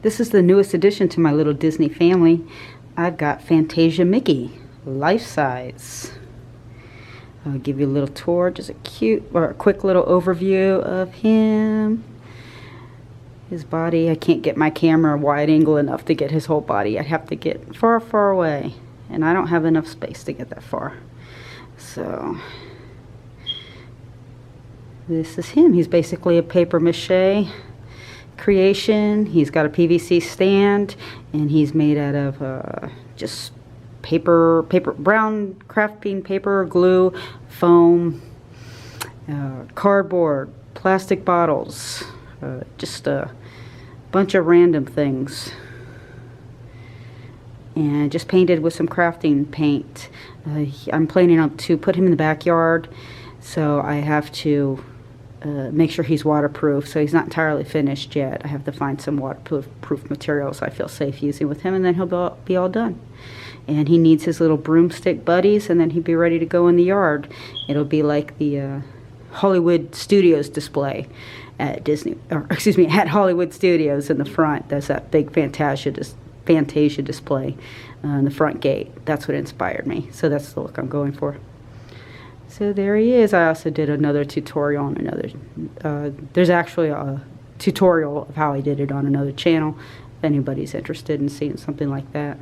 This is the newest addition to my little Disney family. I've got Fantasia Mickey, life size. I'll give you a little tour, just a quick little overview of him. His body, I can't get my camera wide angle enough to get his whole body. I'd have to get far, far away. And I don't have enough space to get that far. So, this is him. He's basically a paper mache creation. He's got a PVC stand, and he's made out of just brown crafting paper, glue, foam, cardboard, plastic bottles, just a bunch of random things, and just painted with some crafting paint. I'm planning to put him in the backyard, so I have to make sure he's waterproof. So he's not entirely finished yet. I have to find some waterproof materials I feel safe using with him, and then he'll be all done. And he needs his little broomstick buddies, and then he'd be ready to go in the yard. It'll be like the Hollywood Studios display at at Hollywood Studios in the front. There's that big Fantasia display in the front gate. That's what inspired me. So that's the look I'm going for. So there he is. I also did another tutorial on there's actually a tutorial of how I did it on another channel, if anybody's interested in seeing something like that.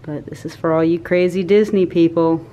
But this is for all you crazy Disney people.